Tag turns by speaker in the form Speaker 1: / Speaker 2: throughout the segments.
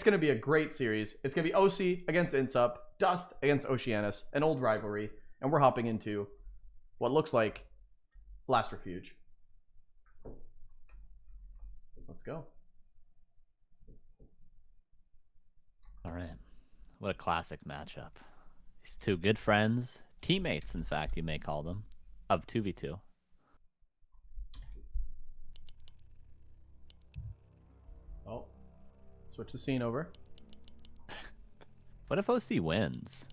Speaker 1: going to be a great series. It's going to be OC against INSUP, DuSt against Oceanus, an old rivalry, and we're hopping into what looks like Last Refuge. Let's go.
Speaker 2: All right. What a classic matchup. These two good friends, teammates, in fact, you may call them, of 2v2.
Speaker 1: Oh, switch the scene over.
Speaker 2: What if OC wins?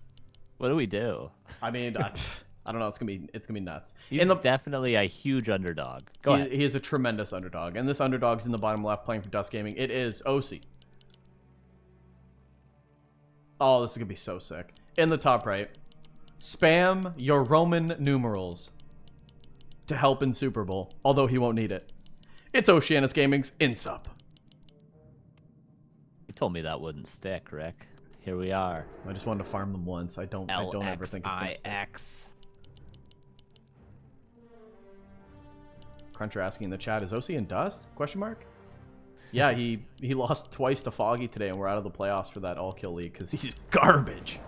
Speaker 2: What do we do?
Speaker 1: I mean, I don't know. It's gonna be nuts.
Speaker 2: He's definitely a huge underdog. Go ahead.
Speaker 1: He is a tremendous underdog, and this underdog's in the bottom left playing for DuSt Gaming. It is OC. Oh, this is gonna be so sick. In the top right, spam your Roman numerals to help in Super Bowl, although he won't need it. It's Oceanus Gaming's INSUP.
Speaker 2: You told me that wouldn't stick, Rick. Here we are.
Speaker 1: I just wanted to farm them once. I don't ever think it's gonna stick. Cruncher asking in the chat, is OC in DuSt? Question mark? Yeah, he lost twice to Foggy today, and we're out of the playoffs for that all-kill league because he's garbage.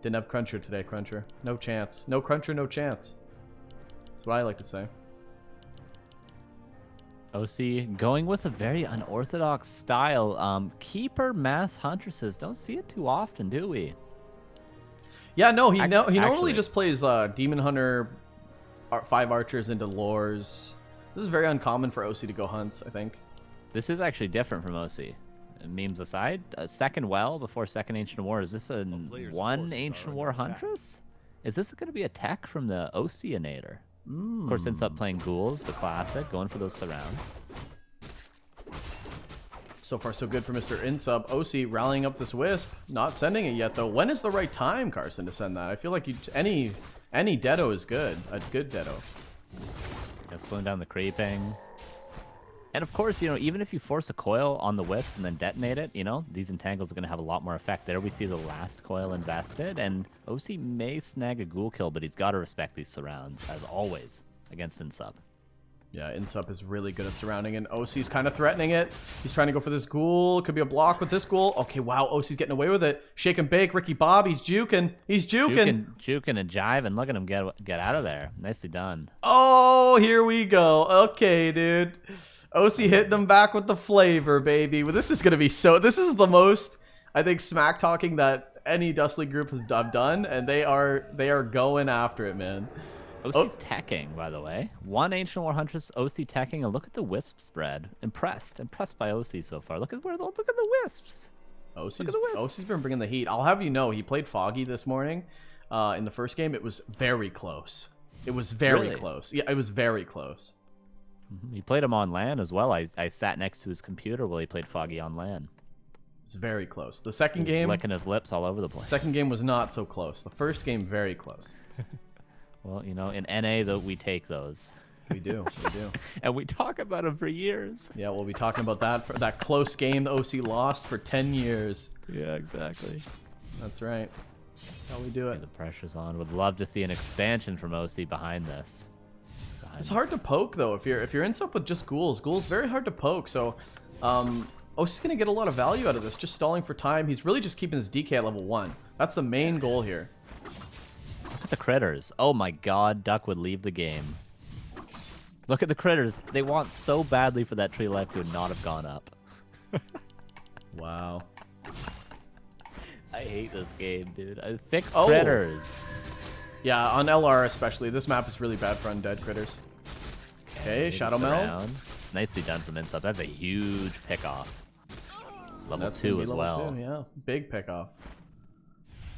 Speaker 1: Didn't have Cruncher today, Cruncher. No chance. No Cruncher, no chance. That's what I like to say.
Speaker 2: OC going with a very unorthodox style. Keeper mass huntresses. Don't see it too often, do we?
Speaker 1: Yeah, no, he normally just plays Demon Hunter, 5 archers into lores. This is very uncommon for OC to go hunts, I think.
Speaker 2: This is actually different from OC. Memes aside, a second well before second Ancient War. Is this a one Ancient War Huntress? Is this going to be a tech from the Oceanator? Of course, ends up playing Ghouls, the classic, going for those surrounds.
Speaker 1: So far, so good for Mr. INSUP. OC rallying up this Wisp, not sending it yet, though. When is the right time, Carson, to send that? I feel like any Dedo is good. A good Dedo.
Speaker 2: Slowing down the creeping. And of course, you know, even if you force a coil on the Wisp and then detonate it, you know, these entangles are going to have a lot more effect. There we see the last coil invested, and OC may snag a ghoul kill, but he's got to respect these surrounds, as always, against INSUP.
Speaker 1: Yeah, INSUP is really good at surrounding, and OC's kind of threatening it. He's trying to go for this ghoul. Could be a block with this ghoul. Okay, wow, OC's getting away with it. Shake and bake. Ricky Bob, he's juking. He's juking.
Speaker 2: Juking and jiving. Look at him get out of there. Nicely done.
Speaker 1: Oh, here we go. Okay, dude. OC hitting him back with the flavor, baby. Well, this is going to be so... This is the most, I think, smack talking that any DuSt League group has done, and they are going after it, man.
Speaker 2: OC's teching, by the way. One Ancient War Huntress, OC teching, and look at the Wisp spread. Impressed by OC so far. Look at the Wisps.
Speaker 1: OC's been bringing the heat. I'll have you know, he played Foggy this morning. In the first game, it was very close. It was very close. Yeah, it was very close.
Speaker 2: He played him on LAN as well. I sat next to his computer while he played Foggy on LAN.
Speaker 1: It was very close. The second game...
Speaker 2: licking his lips all over the place.
Speaker 1: Second game was not so close. The first game, very close.
Speaker 2: Well, you know, in NA, though, we take those.
Speaker 1: We do.
Speaker 2: And we talk about them for years.
Speaker 1: Yeah, we'll be talking about that for that close game the OC lost for 10 years.
Speaker 2: Yeah, exactly.
Speaker 1: That's right. How we do it.
Speaker 2: The pressure's on. Would love to see an expansion from OC behind this.
Speaker 1: It's hard to poke, though. If you're INSUP with just ghouls, very hard to poke. So, OC's gonna get a lot of value out of this. Just stalling for time. He's really just keeping his DK at level 1. That's the main goal here.
Speaker 2: Look at the critters. Oh my god, Duck would leave the game. Look at the critters. They want so badly for that tree life to not have gone up.
Speaker 1: Wow.
Speaker 2: I hate this game, dude. Fix critters.
Speaker 1: Yeah, on LR especially. This map is really bad for undead critters. Okay, Shadow Meld.
Speaker 2: Nicely done from INSUP. That's a huge pick-off. Level 2 as well.
Speaker 1: 2, yeah, big pick-off.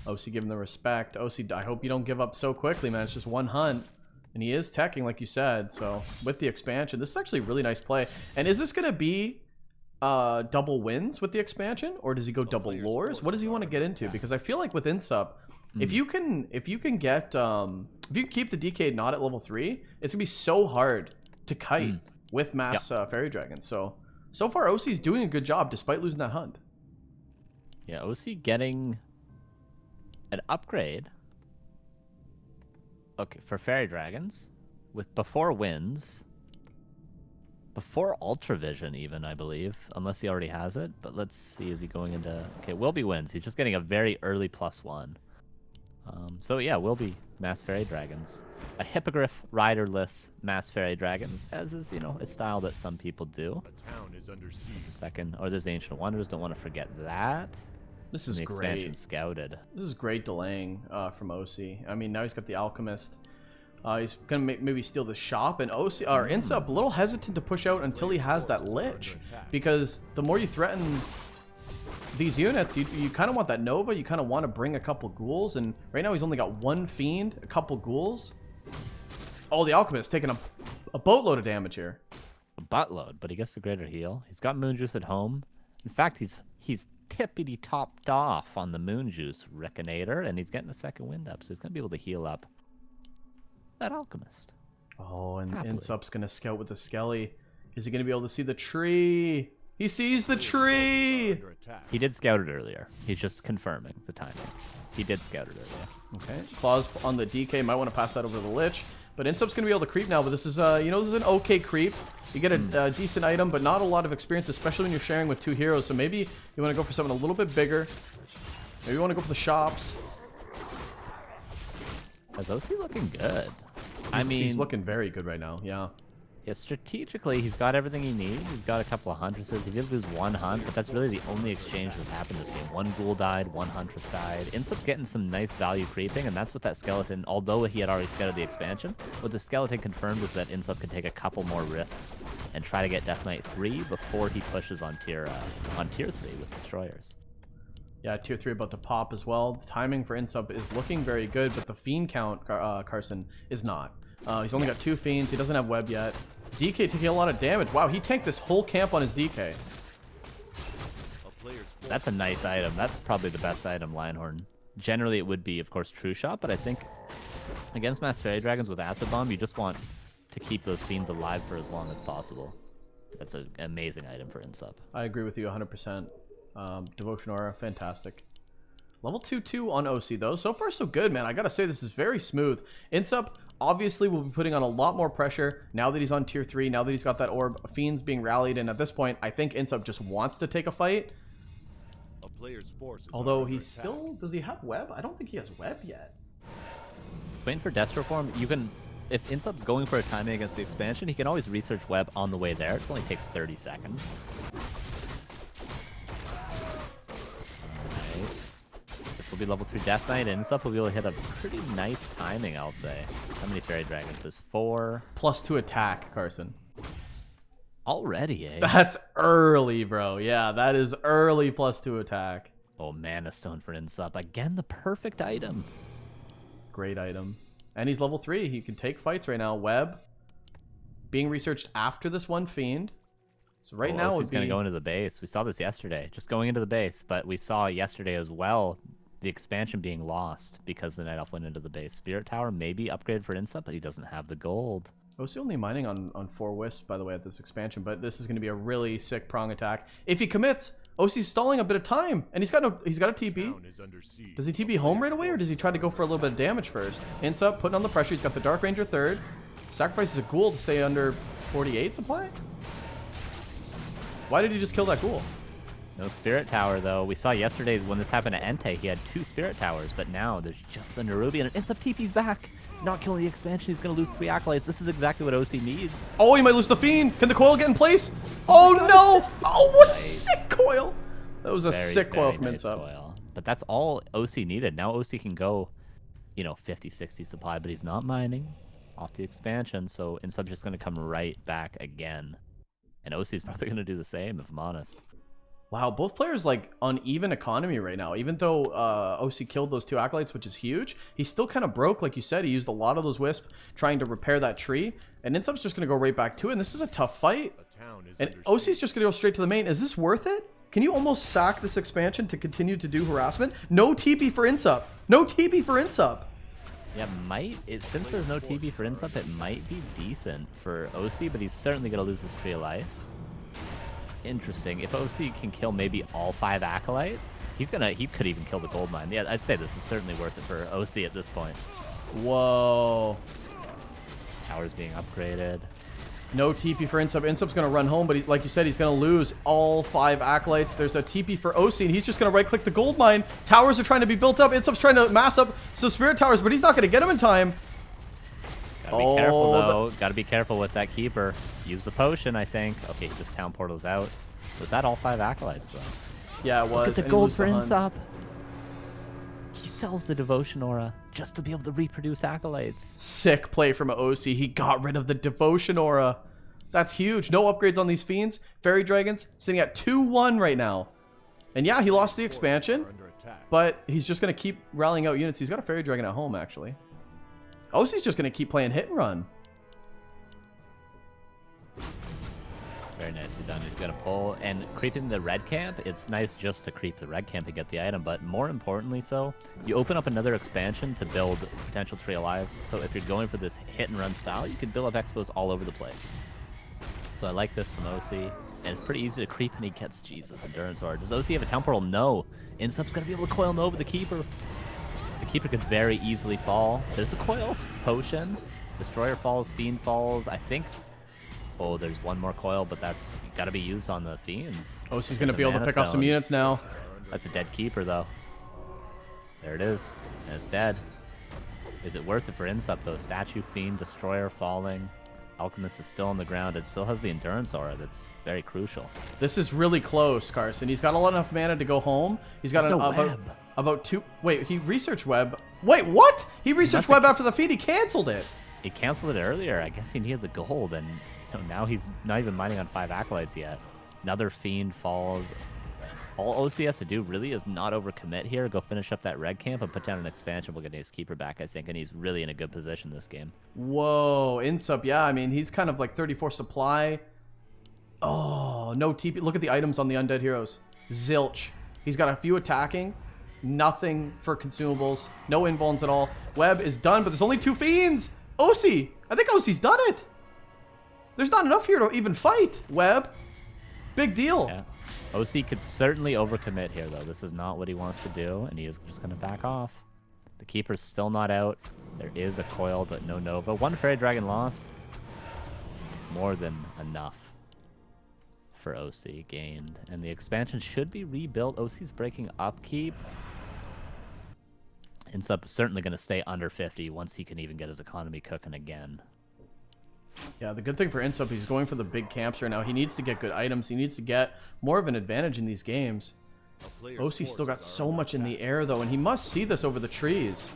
Speaker 1: OC giving the respect. OC, I hope you don't give up so quickly, man. It's just one hunt. And he is teching, like you said. So, with the expansion, this is actually a really nice play. And is this going to be double wins with the expansion? Or does he go double lores? What does he want to get into? Because I feel like with INSUP, if you can get, if you keep the DK not at level 3, it's going to be so hard to kite with mass fairy dragons. So far, OC's doing a good job despite losing that hunt.
Speaker 2: Yeah, OC getting an upgrade. Okay, for fairy dragons with before wins. before Ultra Vision even, I believe, unless he already has it. But let's see, is he going into... Okay, Wilby wins. He's just getting a very early +1. So yeah, Wilby Mass Fairy Dragons. A Hippogriff riderless Mass Fairy Dragons, as is, you know, a style that some people do.
Speaker 3: A town is under siege.
Speaker 2: There's a second. Or there's Ancient Wonders, don't want to forget that.
Speaker 1: This is
Speaker 2: and the expansion
Speaker 1: great.
Speaker 2: Scouted.
Speaker 1: This is great delaying from OC. I mean, now he's got the Alchemist. He's gonna maybe steal the shop, and OC or iNSUP a little hesitant to push out until he has that Lich, because the more you threaten these units, you kind of want that Nova. You kind of want to bring a couple ghouls, and right now he's only got one Fiend, a couple ghouls. Oh, the Alchemist taking a boatload of damage here.
Speaker 2: A buttload, but he gets the greater heal. He's got Moon Juice at home. In fact, he's tippity topped off on the Moon Juice Reckonator, and he's getting a second wind up, so he's gonna be able to heal up that Alchemist.
Speaker 1: Oh, and
Speaker 2: Happily.
Speaker 1: iNSUP's gonna scout with the Skelly. Is he gonna be able to see the tree? He sees the tree!
Speaker 3: Under attack.
Speaker 2: He did scout it earlier. He's just confirming the timing. He did scout it earlier.
Speaker 1: Okay, claws on the DK. Might want to pass that over to the Lich. But iNSUP's gonna be able to creep now, but this is, you know, this is an okay creep. You get a decent item, but not a lot of experience, especially when you're sharing with two heroes. So maybe you want to go for something a little bit bigger. Maybe you want to go for the shops.
Speaker 2: Is OC looking good? I mean,
Speaker 1: he's looking very good right now. Yeah.
Speaker 2: yeah, strategically, he's got everything he needs. He's got a couple of Huntresses. He did lose one Hunt, but that's really the only exchange that's happened this game. One Ghoul died, one Huntress died. iNSUP's getting some nice value creeping, and that's what that Skeleton, although he had already scouted the expansion, what the Skeleton confirmed is that iNSUP can take a couple more risks and try to get Death Knight 3 before he pushes on tier 3 with Destroyers.
Speaker 1: Yeah, tier 3 about to pop as well. The timing for iNSUP is looking very good, but the Fiend count, Carson, is not. He's only got 2 Fiends. He doesn't have Web yet. DK taking a lot of damage. Wow, he tanked this whole camp on his DK.
Speaker 2: That's a nice item. That's probably the best item, Lionhorn. Generally, it would be, of course, True Shot, but I think against Mass Fairy Dragons with Acid Bomb, you just want to keep those Fiends alive for as long as possible. That's an amazing item for iNSUP.
Speaker 1: I agree with you 100%. Devotion Aura, fantastic. Level 2-2 on OC, though. So far, so good, man. I gotta say, this is very smooth. iNSUP obviously will be putting on a lot more pressure now that he's on tier 3, now that he's got that orb. Fiend's being rallied, and at this point, I think iNSUP just wants to take a fight.
Speaker 3: A player's forces
Speaker 1: Although
Speaker 3: are
Speaker 1: he
Speaker 3: under attack.
Speaker 1: still... Does he have Web? I don't think he has Web yet.
Speaker 2: Just waiting for Destro Form. You can, if iNSUP's going for a timing against the expansion, he can always research Web on the way there. It only takes 30 seconds. Alright. This will be level 3 Death Knight, and iNSUP will be able to hit a pretty nice timing, I'll say. How many Fairy Dragons? There's 4.
Speaker 1: +2 attack, Carson.
Speaker 2: Already, eh?
Speaker 1: That's early, bro. Yeah, that is early +2 attack.
Speaker 2: Oh, Mana Stone for iNSUP. Again, the perfect item.
Speaker 1: Great item. And he's level 3. He can take fights right now. Web being researched after this one Fiend. So right now
Speaker 2: he's going to go into the base. We saw this yesterday, just going into the base. But we saw yesterday as well the expansion being lost because the Night Elf went into the base. Spirit Tower may be upgraded for iNSUP, but he doesn't have the gold.
Speaker 1: OC only mining on 4 Wisps, by the way, at this expansion. But this is going to be a really sick prong attack. If he commits, OC's stalling a bit of time. And he's got a TP.
Speaker 3: Town is under siege.
Speaker 1: Does he TP home right away, or does he try to go for a little bit of damage first? iNSUP putting on the pressure. He's got the Dark Ranger 3rd. Sacrifices a ghoul to stay under 48 supply? Why did he just kill that ghoul?
Speaker 2: No Spirit Tower, though. We saw yesterday when this happened to Entei, he had 2 Spirit Towers, but now there's just under Ruby, and iNSUP TP's back. Not killing the expansion, he's going to lose 3 Acolytes. This is exactly what OC needs.
Speaker 1: Oh, he might lose the Fiend. Can the coil get in place? Oh, no. Oh, what a sick coil. That was a sick coil from
Speaker 2: nice
Speaker 1: iNSUP.
Speaker 2: coil. But that's all OC needed. Now OC can go, you know, 50, 60 supply, but he's not mining off the expansion, so iNSUP's just going to come right back again. And OC's probably going to do the same, if I'm honest.
Speaker 1: Wow, both players like on even economy right now. Even though OC killed those 2 Acolytes, which is huge, he's still kind of broke. Like you said, he used a lot of those Wisps trying to repair that tree. And iNSUP's just going to go right back to it. And this is a tough fight.
Speaker 3: A town is
Speaker 1: And
Speaker 3: under
Speaker 1: OC's
Speaker 3: siege.
Speaker 1: just going to go straight to the main. Is this worth it? Can you almost sack this expansion to continue to do harassment? No TP for iNSUP. No TP for iNSUP.
Speaker 2: Yeah, since there's no TP for iNSUP, it might be decent for OC, but he's certainly going to lose his Tree of Life. Interesting. If OC can kill maybe all 5 Acolytes, he could even kill the gold mine. Yeah, I'd say this is certainly worth it for OC at this point.
Speaker 1: Whoa.
Speaker 2: Towers being upgraded.
Speaker 1: No TP for INSUP. INSUP's going to run home, but like you said, he's going to lose all 5 acolytes. There's a TP for OC, and he's just going to right-click the gold mine. Towers are trying to be built up. INSUP's trying to mass up some spirit towers, but he's not going to get them in time.
Speaker 2: Gotta be careful, though. Gotta be careful with that keeper. Use the potion, I think. Okay, this town portal's out. Was that all 5 acolytes, though?
Speaker 1: Yeah, it was.
Speaker 2: Look at the gold for INSUP. He sells the devotion aura just to be able to reproduce acolytes.
Speaker 1: Sick play from OC. He got rid of the devotion aura. That's huge. No upgrades on these fiends. Fairy dragons sitting at 2-1 right now. And yeah, he lost the expansion, but he's just going to keep rallying out units. He's got a fairy dragon at home, actually. OC's just going to keep playing hit and run.
Speaker 2: Very nicely done. He's got to pull and creeping the red camp. It's nice just to creep the red camp and get the item, but more importantly so, you open up another expansion to build potential Tree of Lives. So if you're going for this hit and run style, you can build up expos all over the place. So I like this from OC, and it's pretty easy to creep, and he gets Jesus Endurance Aura. Does OC have a town portal? No. INSUP's going to be able to coil Nova the Keeper. The Keeper could very easily fall. There's the coil. Potion. Destroyer falls. Fiend falls. I think... Oh, there's one more coil, but that's got to be used on the Fiends.
Speaker 1: OC's going to be able to pick up some units now.
Speaker 2: That's a dead Keeper, though. There it is. And it's dead. Is it worth it for INSUP, though? Statue, Fiend, Destroyer falling. Alchemist is still on the ground. It still has the Endurance Aura. That's very crucial.
Speaker 1: This is really close, Carson. He's got a lot enough mana to go home. He's got about 2... Wait, he researched web. Wait, what? He researched web after the feed. He canceled it.
Speaker 2: He canceled it earlier. I guess he needed the gold, and now he's not even mining on 5 acolytes yet. Another Fiend falls. All OC has to do really is not overcommit here. Go finish up that red camp and put down an expansion. We'll get his keeper back, I think, and he's really in a good position this game.
Speaker 1: Whoa, INSUP, yeah. I mean, he's kind of like 34 supply. Oh, no TP. Look at the items on the Undead Heroes. Zilch. He's got a few attacking. Nothing for consumables. No invulns at all. Web is done, but there's only 2 Fiends. OC. I think OC's done it. There's not enough here to even fight. Web. Big deal.
Speaker 2: Yeah. OC could certainly overcommit here, though. This is not what he wants to do, and he is just going to back off. The Keeper's still not out. There is a coil, but no Nova. 1 Fairy Dragon lost. More than enough for OC gained. And the expansion should be rebuilt. OC's breaking upkeep. INSUP certainly going to stay under 50 once he can even get his economy cooking again.
Speaker 1: Yeah, the good thing for INSUP, he's going for the big camps right now. He needs to get good items. He needs to get more of an advantage in these games. OC still got so much in the air, though, and he must see this over the trees.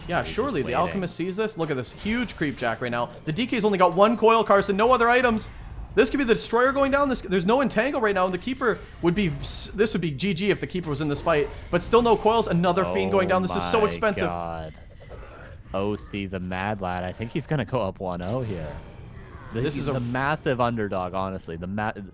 Speaker 1: Yeah, surely the Alchemist sees this. Look at this huge creep jack right now. The DK's only got 1 coil, Carson, no other items. This could be the Destroyer going down. There's no Entangle right now, and the Keeper would be... This would be GG if the Keeper was in this fight. But still no coils. Another Fiend going down. This is so expensive.
Speaker 2: God. OC, the Mad Lad. I think he's going to go up 1-0 here. This is a massive underdog, honestly.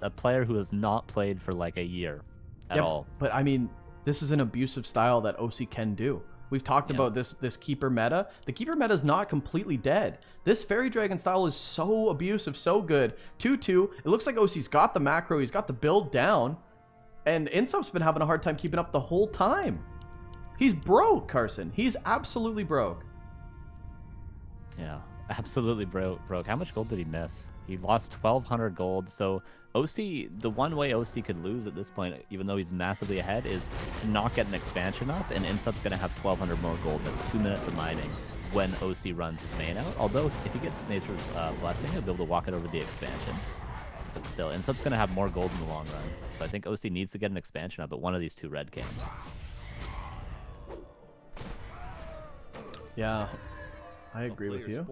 Speaker 2: A player who has not played for like a year at all.
Speaker 1: But, I mean, this is an abusive style that OC can do. We've talked about this Keeper meta. The Keeper meta is not completely dead. This Fairy Dragon style is so abusive, so good. 2-2. It looks like OC's got the macro. He's got the build down. And INSUP's been having a hard time keeping up the whole time. He's broke, Carson. He's absolutely broke.
Speaker 2: Yeah, absolutely broke. How much gold did he miss? He lost 1,200 gold. So OC, the one way OC could lose at this point, even though he's massively ahead, is to not get an expansion up, and INSUP's going to have 1,200 more gold. That's 2 minutes of mining when OC runs his main out. Although, if he gets Nature's Blessing, he'll be able to walk it over the expansion. But still, INSUP's going to have more gold in the long run. So I think OC needs to get an expansion up at one of these 2 red camps.
Speaker 1: Yeah. I agree with you.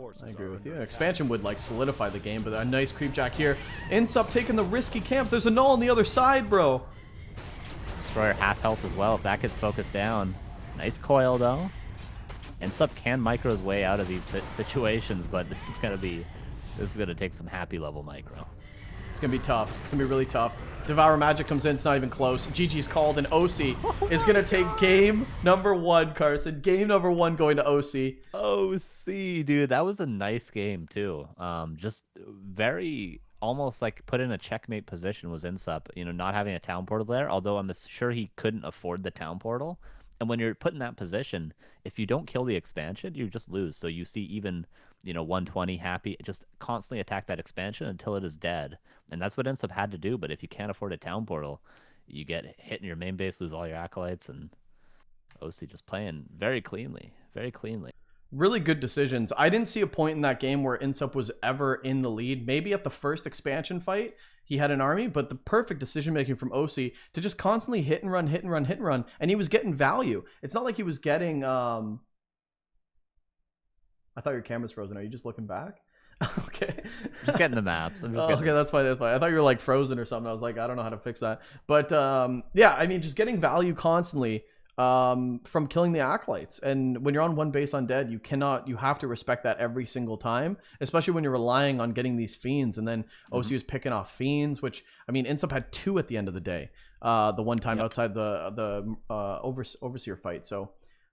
Speaker 1: Expansion would like solidify the game, but a nice creep jack here. INSUP taking the risky camp. There's a null on the other side, bro.
Speaker 2: Destroyer half health as well if that gets focused down. Nice coil though. INSUP can micro his way out of these situations, but this is gonna take some happy level micro.
Speaker 1: It's gonna be tough. It's gonna be really tough. Devour Magic comes in. It's not even close. GG's called, and OC is going to take game number 1, Carson. Game number 1 going to OC.
Speaker 2: OC, dude. That was a nice game, too. Just very almost like put in a checkmate position was INSUP. You know, not having a town portal there, although I'm sure he couldn't afford the town portal. And when you're put in that position, if you don't kill the expansion, you just lose. So you see even you know, 120 happy, just constantly attack that expansion until it is dead. And that's what iNSUP had to do. But if you can't afford a town portal, you get hit in your main base, lose all your acolytes, and OC just playing very cleanly, very cleanly.
Speaker 1: Really good decisions. I didn't see a point in that game where iNSUP was ever in the lead. Maybe at the first expansion fight, he had an army, but the perfect decision making from OC to just constantly hit and run, hit and run, hit and run, and he was getting value. It's not like he was getting. I thought your camera's frozen. Are you just looking back? Okay.
Speaker 2: Just getting the maps. I'm just
Speaker 1: okay, that's fine. That's fine. I thought you were like frozen or something. I was like, I don't know how to fix that. But yeah, I mean, just getting value constantly from killing the acolytes. And when you're on one base undead, you have to respect that every single time, especially when you're relying on getting these fiends. And then OC was picking off fiends, which, I mean, iNSUP had 2 at the end of the day. The one time outside the overseer fight. So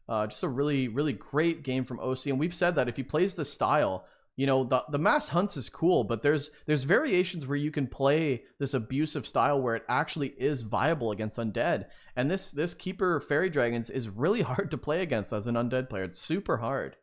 Speaker 1: just a really, really great game from OC. And we've said that if he plays this style, you know, the mass hunts is cool, but there's variations where you can play this abusive style where it actually is viable against undead. And this Keeper Fairy Dragons is really hard to play against as an undead player. It's super hard.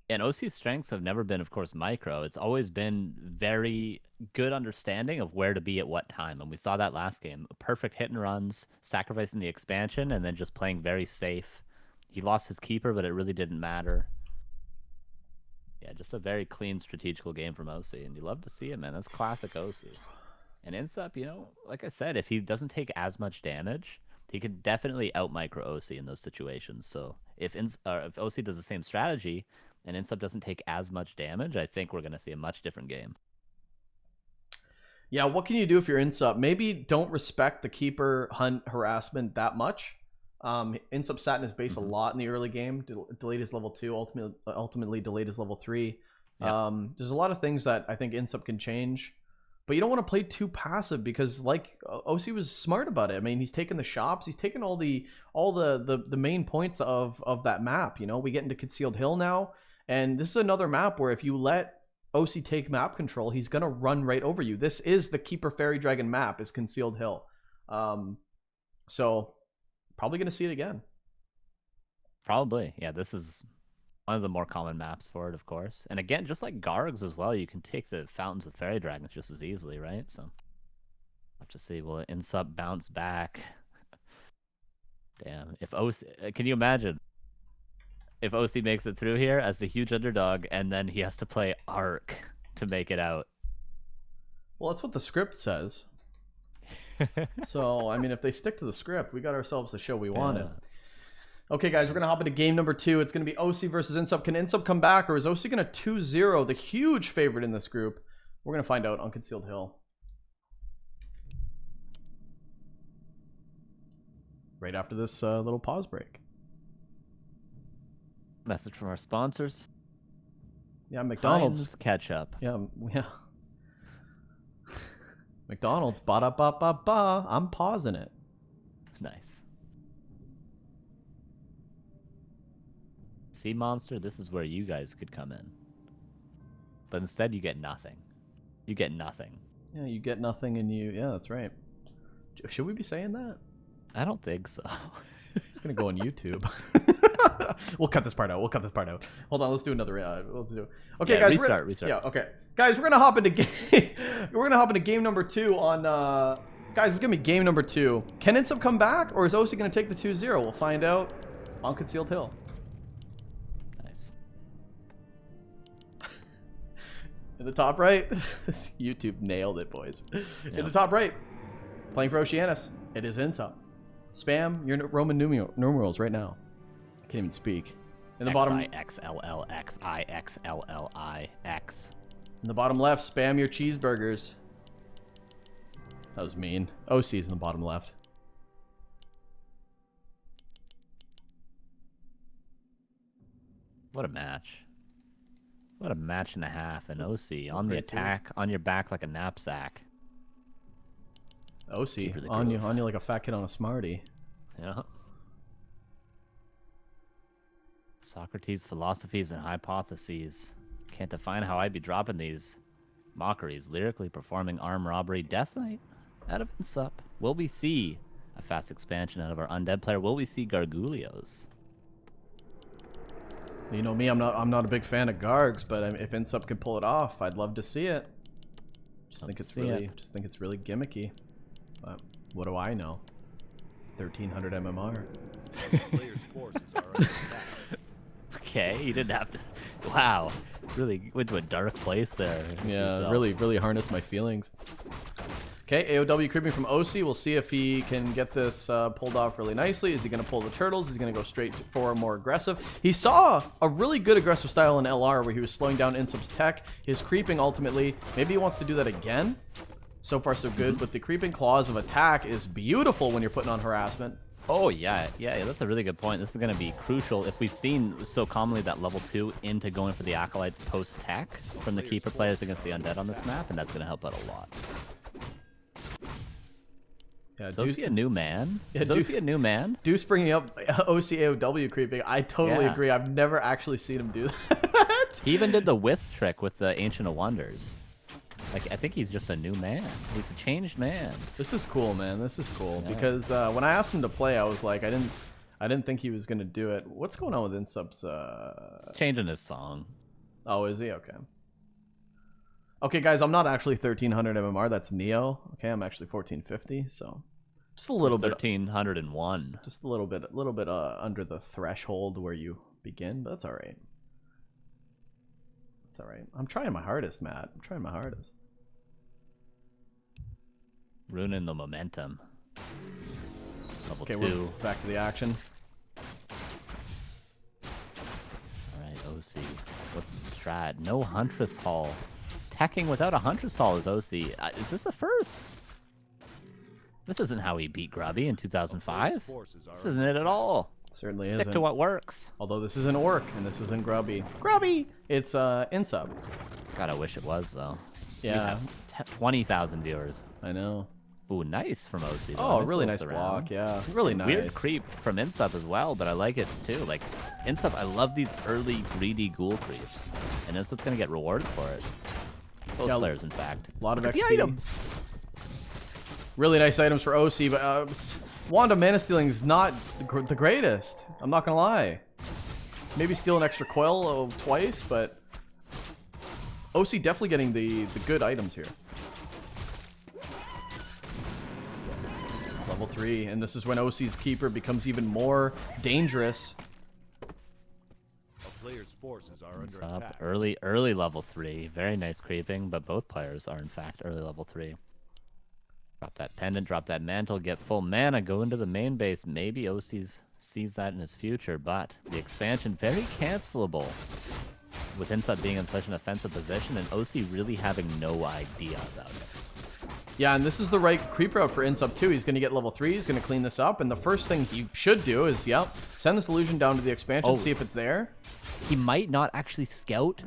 Speaker 2: And OC's strengths have never been, of course, micro. It's always been very good understanding of where to be at what time. And we saw that last game. Perfect hit and runs, sacrificing the expansion, and then just playing very safe. He lost his Keeper, but it really didn't matter. Yeah, just a very clean strategical game from OC, and you love to see it, man. That's classic OC. And iNSUP, you know, like I said, if he doesn't take as much damage, he could definitely out micro OC in those situations. So if OC does the same strategy and iNSUP doesn't take as much damage, I think we're going to see a much different game.
Speaker 1: Yeah, what can you do if you're iNSUP? Maybe don't respect the Keeper hunt harassment that much. iNSUP sat in his base a lot in the early game, delayed his level 2, ultimately delayed his level 3. Yep. There's a lot of things that I think iNSUP can change, but you don't want to play too passive because, like, OC was smart about it. I mean, he's taking the shops, he's taking all the main points of that map. You know, we get into Concealed Hill now, and this is another map where if you let OC take map control, he's gonna run right over you. This is the Keeper Fairy Dragon map, is Concealed Hill. So probably going to see it again.
Speaker 2: Probably. Yeah, this is one of the more common maps for it, of course. And again, just like Gargs as well, you can take the fountains with fairy dragons just as easily, right? So I'll have to see. Will iNSUP bounce back? Damn. If OC, can you imagine if OC makes it through here as the huge underdog and then he has to play Arc to make it out?
Speaker 1: Well, that's what the script says. So, I mean, if they stick to the script, we got ourselves the show we wanted. Okay, guys, we're going to hop into game number 2. It's going to be OC versus iNSUP. Can iNSUP come back, or is OC going to 2-0 the huge favorite in this group? We're going to find out on Concealed Hill. Right after this little pause break.
Speaker 2: Message from our sponsors.
Speaker 1: Yeah, McDonald's.
Speaker 2: Heinz ketchup.
Speaker 1: Yeah. McDonald's, ba-da-ba-ba-ba. I'm pausing it.
Speaker 2: Nice. Sea Monster, this is where you guys could come in. But instead, you get nothing. You get nothing.
Speaker 1: Yeah, you get nothing and you... Yeah, that's right. Should we be saying that?
Speaker 2: I don't think so.
Speaker 1: It's going to go on YouTube. We'll cut this part out. Hold on, let's do another. Let's do. Okay,
Speaker 2: yeah,
Speaker 1: guys.
Speaker 2: Restart.
Speaker 1: Yeah, okay, guys. We're gonna hop into game. We're gonna hop into game number 2 on. Guys, it's gonna be game number 2. Can iNSUP come back, or is OC gonna take the 2-0? We'll find out on Concealed Hill.
Speaker 2: Nice.
Speaker 1: In the top right, YouTube nailed it, boys. Yeah. In the top right, playing for Oceanus, it is iNSUP. Spam your Roman numerals right now. I can't even speak. In the bottom,
Speaker 2: XIXLLXIXLLIX.
Speaker 1: In the bottom left, spam your cheeseburgers. That was mean. OC's in the bottom left.
Speaker 2: What a match. What a match and a half. And OC on the attack, on your back like a knapsack.
Speaker 1: OC on you like a fat kid on a Smartie.
Speaker 2: Yeah. Socrates' philosophies and hypotheses. Can't define how I'd be dropping these mockeries. Lyrically performing arm robbery Death Knight out of iNSUP. Will we see a fast expansion out of our undead player? Will we see Gargullios?
Speaker 1: You know me, I'm not a big fan of Gargs, but if INSUP could pull it off, I'd love to see it. Just think it's really gimmicky. But what do I know? 1300 MMR.
Speaker 3: Players' forces are under attack.
Speaker 2: Okay, you didn't have to. Wow, really went to a dark place there.
Speaker 1: Yeah, really harnessed my feelings. Okay, AOW creeping from OC. We'll see if he can get this pulled off really nicely. Is he going to pull the turtles? Is he going to go straight for more aggressive? He saw a really good aggressive style in LR where he was slowing down INSUP's tech. His creeping ultimately. Maybe he wants to do that again. So far so good, but the creeping claws of attack is beautiful when you're putting on harassment.
Speaker 2: Oh, yeah, that's a really good point. This is going to be crucial. If we've seen so commonly that level 2 into going for the Acolytes post-tech from the Keeper players against the Undead on this map, and that's going to help out a lot.
Speaker 1: Yeah,
Speaker 2: is OC a new man? Is OC a new man?
Speaker 1: DuSt bringing up OCAOW creeping. I totally agree. I've never actually seen him do that.
Speaker 2: He even did the wisp trick with the Ancient of Wonders. Like, I think he's just a new man. He's a changed man.
Speaker 1: This is cool, man. This is cool because when I asked him to play, I was like, I didn't think he was gonna do it. What's going on with INSUP's?
Speaker 2: He's changing his song.
Speaker 1: Oh, is he? Okay. Okay, guys, I'm not actually 1300 MMR. That's Neo. Okay, I'm actually 1450. So, just a little bit.
Speaker 2: 1301.
Speaker 1: Just a little bit under the threshold where you begin, but that's all right. That's all right. I'm trying my hardest, Matt. I'm trying my hardest.
Speaker 2: Ruining the momentum. Level 2.
Speaker 1: We're back to the action.
Speaker 2: Alright, OC. What's the strat? No Huntress Hall. Teching without a Huntress Hall is OC. Is this a first? This isn't how he beat Grubby in 2005. This isn't it at all.
Speaker 1: Certainly
Speaker 2: Stick
Speaker 1: isn't.
Speaker 2: to what works.
Speaker 1: Although this isn't Orc and this isn't Grubby. Grubby! It's INSUP.
Speaker 2: God, I wish it was though.
Speaker 1: Yeah.
Speaker 2: 20,000 viewers.
Speaker 1: I know.
Speaker 2: Ooh, nice from OC.
Speaker 1: Oh, really nice block, yeah. Really nice.
Speaker 2: Weird creep from INSUP as well, but I like it too. Like, INSUP, I love these early greedy ghoul creeps. And INSUP's gonna get rewarded for it. Both players, in fact.
Speaker 1: A lot of XP.
Speaker 2: The items.
Speaker 1: Really nice items for OC, but Wanda Mana Stealing is not the greatest. I'm not gonna lie. Maybe steal an extra coil twice, but OC definitely getting the good items here. Level 3, and this is when OC's Keeper becomes even more dangerous.
Speaker 3: A player's forces are under attack.
Speaker 2: Early level 3. Very nice creeping, but both players are in fact early level 3. Drop that pendant, drop that mantle, get full mana, go into the main base. Maybe OC sees that in his future, but the expansion very cancelable. With INSUP being in such an offensive position and OC really having no idea about it.
Speaker 1: Yeah, and this is the right creep route for INSUP too. He's going to get level 3, he's going to clean this up, and the first thing he should do is, send this illusion down to the expansion, see if it's there.
Speaker 2: He might not actually scout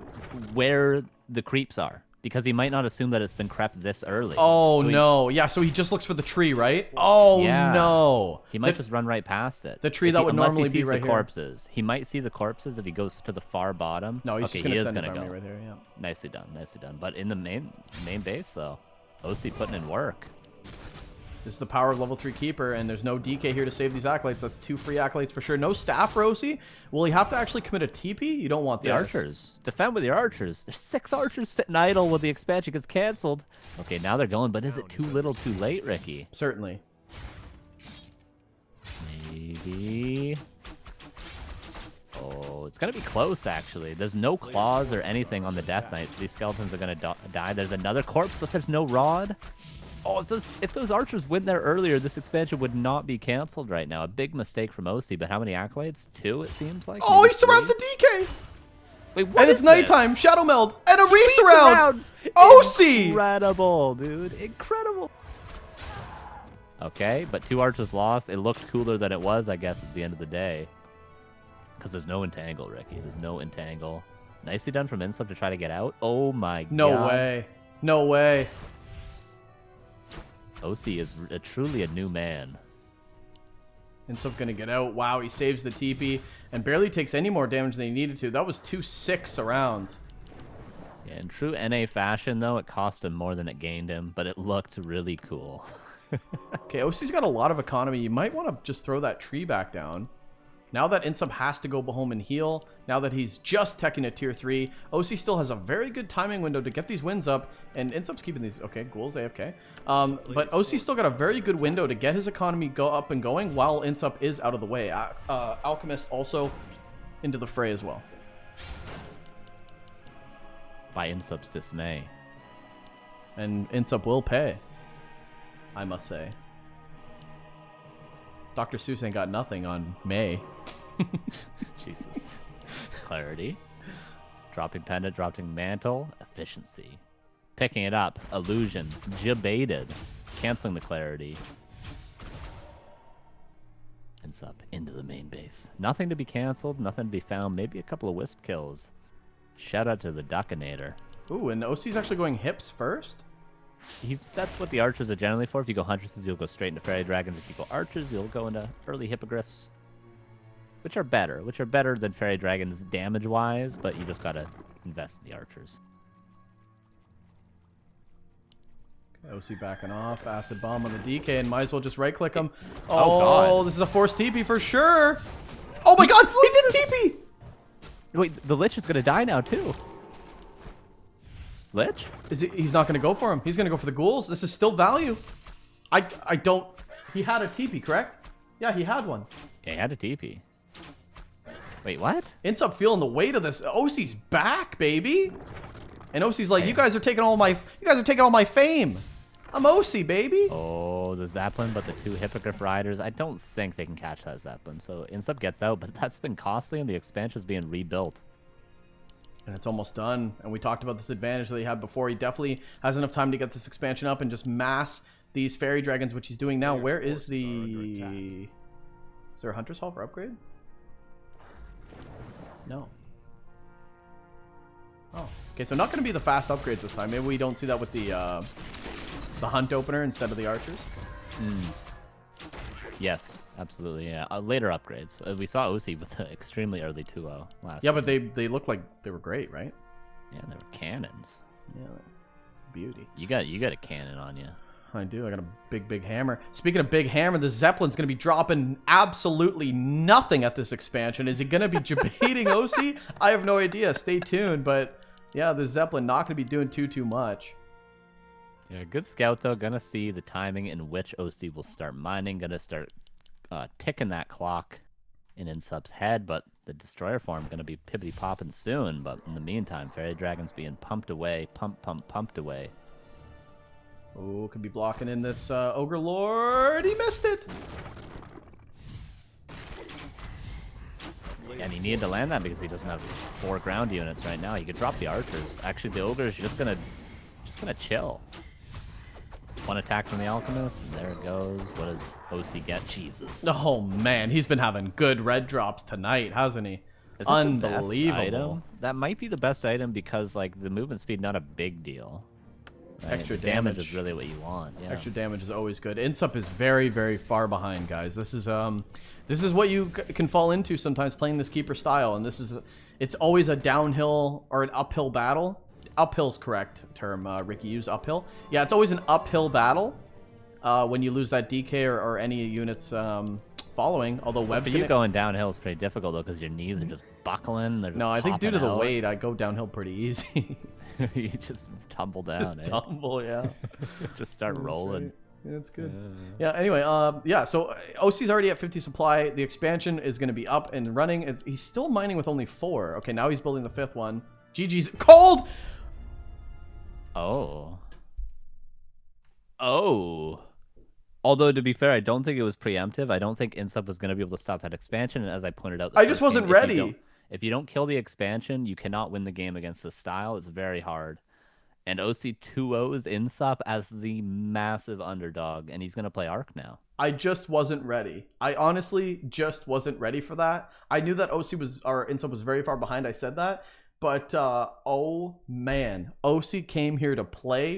Speaker 2: where the creeps are, because he might not assume that it's been crept this early.
Speaker 1: Oh, so no. Yeah, so he just looks for the tree, right? Oh,
Speaker 2: yeah.
Speaker 1: No.
Speaker 2: He might just run right past it.
Speaker 1: The tree that would normally be right
Speaker 2: here. Corpses. He might see the corpses if he goes to the far bottom.
Speaker 1: No, he's just going to send his
Speaker 2: go
Speaker 1: army right here, yeah.
Speaker 2: Nicely done, nicely done. But in the main base, though, OC putting in work.
Speaker 1: This is the power of level 3 Keeper, and there's no DK here to save these Acolytes. That's 2 free Acolytes for sure. No staff for OC. Will he have to actually commit a TP? You don't want
Speaker 2: the archers. Defend with your archers. There's 6 archers sitting idle when the expansion gets canceled. Okay, now they're going, but is it too little too late, Ricky?
Speaker 1: Certainly.
Speaker 2: Maybe. Oh, it's going to be close, actually. There's no claws or anything on the Death Knight, so these skeletons are going to die. There's another corpse, but there's no rod. Oh, if those archers went there earlier, this expansion would not be canceled right now. A big mistake from OC, but how many Acolytes? 2, it seems like?
Speaker 1: Oh, he surrounds the DK!
Speaker 2: Wait, what
Speaker 1: and
Speaker 2: is
Speaker 1: it's nighttime.
Speaker 2: this?
Speaker 1: Shadow Meld. And a resurround! OC!
Speaker 2: Incredible, dude. Incredible. Okay, but 2 archers lost. It looked cooler than it was, I guess, at the end of the day. Because there's no entangle, Ricky. There's no entangle. Nicely done from INSUP to try to get out. Oh my god.
Speaker 1: No way. No way.
Speaker 2: OC is truly a new man.
Speaker 1: INSUP gonna get out. Wow, he saves the TP and barely takes any more damage than he needed to. That was 2 6 rounds.
Speaker 2: Yeah, in true NA fashion, though, it cost him more than it gained him, but it looked really cool.
Speaker 1: Okay, OC's got a lot of economy. You might want to just throw that tree back down. Now that INSUP has to go home and heal, now that he's just teching at tier 3, OC still has a very good timing window to get these wins up, and INSUP's keeping these, okay, Ghoul's AFK. But OC still got a very good window to get his economy go up and going while INSUP is out of the way. Alchemist also into the fray as well.
Speaker 2: By INSUP's dismay.
Speaker 1: And INSUP will pay, I must say. Dr. Seuss ain't got nothing on May.
Speaker 2: Jesus. Clarity. Dropping pendant, dropping mantle, efficiency. Picking it up, illusion, jebaited. Canceling the clarity. INSUP into the main base. Nothing to be canceled, nothing to be found. Maybe a couple of wisp kills. Shout out to the Duckinator.
Speaker 1: Ooh, and OC's actually going hips first?
Speaker 2: That's what the archers are generally for. If you go huntresses, you'll go straight into fairy dragons. If you go archers, you'll go into early hippogriffs, which are better than fairy dragons damage wise, but you just gotta invest in the archers.
Speaker 1: Okay, OC backing off, acid bomb on the DK, and might as well just right click him.
Speaker 2: Oh, God.
Speaker 1: This is a forced TP for sure. Oh my God, he did TP.
Speaker 2: Wait, the Lich is gonna die now too. Lich?
Speaker 1: He's not going to go for him. He's going to go for the ghouls. This is still value. I don't... He had a TP, correct? Yeah, he had one.
Speaker 2: Yeah, he had a TP. Wait, what?
Speaker 1: INSUP feeling the weight of this. OC's back, baby. And OC's like, you guys are taking all my fame. I'm OC, baby.
Speaker 2: Oh, the Zeppelin, but the 2 Hippogriff Riders. I don't think they can catch that Zeppelin. So INSUP gets out, but that's been costly, and the expansion's being rebuilt.
Speaker 1: And it's almost done. And we talked about this advantage that he had before. He definitely has enough time to get this expansion up and just mass these fairy dragons, which he's doing now. Where is the... Is there a Hunter's Hall for upgrade? No. Oh. Okay, so not going to be the fast upgrades this time. Maybe we don't see that with the Hunt opener instead of the archers.
Speaker 2: Yes, absolutely. Yeah, later upgrades. We saw OC with an extremely early 2-0 last.
Speaker 1: Yeah, but they looked like they were great, right?
Speaker 2: Yeah, they were cannons.
Speaker 1: Yeah, beauty.
Speaker 2: You got a cannon on you.
Speaker 1: I do. I got a big hammer. Speaking of big hammer, the Zeppelin's going to be dropping absolutely nothing at this expansion. Is he going to be debating OC? I have no idea. Stay tuned. But yeah, the Zeppelin not going to be doing too much.
Speaker 2: Yeah, good scout though. Gonna see the timing in which OC will start mining. Gonna start ticking that clock in INSUP's head. But the destroyer farm gonna be pippity popping soon. But in the meantime, fairy dragons being pumped away, pumped away.
Speaker 1: Oh, could be blocking in this ogre lord. He missed it.
Speaker 2: And he needed to land that because he doesn't have 4 ground units right now. He could drop the archers. Actually, the ogre is just gonna chill. 1 attack from the alchemist, and there it goes. What does OC get? Jesus.
Speaker 1: Oh man, he's been having good red drops tonight, hasn't he?
Speaker 2: Is
Speaker 1: Unbelievable.
Speaker 2: That might be the best item because like the movement speed not a big deal. Right?
Speaker 1: Extra
Speaker 2: the
Speaker 1: damage
Speaker 2: is really what you want. Yeah.
Speaker 1: Extra damage is always good. INSUP is very far behind, guys. This is what you can fall into sometimes playing this keeper style, and it's always a downhill or an uphill battle. Uphill's correct term, Ricky. Use uphill. Yeah, it's always an uphill battle when you lose that DK or any units following. Although Webb's
Speaker 2: for you going downhill is pretty difficult though because your knees are just buckling. They're just
Speaker 1: no, I think due to the
Speaker 2: out.
Speaker 1: weight, I go downhill pretty easy.
Speaker 2: You just tumble down.
Speaker 1: Just tumble, yeah.
Speaker 2: Just start rolling.
Speaker 1: Right. Yeah, that's good. Yeah. Anyway, yeah. So OC's already at 50 supply. The expansion is going to be up and running. He's still mining with only 4. Okay, now he's building the 5th one. GG's cold.
Speaker 2: Oh. Although, to be fair, I don't think it was preemptive. I don't think INSUP was going to be able to stop that expansion. And as I pointed out,
Speaker 1: I just wasn't ready.
Speaker 2: If you don't kill the expansion, you cannot win the game against this style. It's very hard. And OC 2-0s INSUP as the massive underdog. And he's going to play Arc now.
Speaker 1: I just wasn't ready. I honestly just wasn't ready for that. I knew that INSUP was very far behind. I said that. But, oh man, OC came here to play.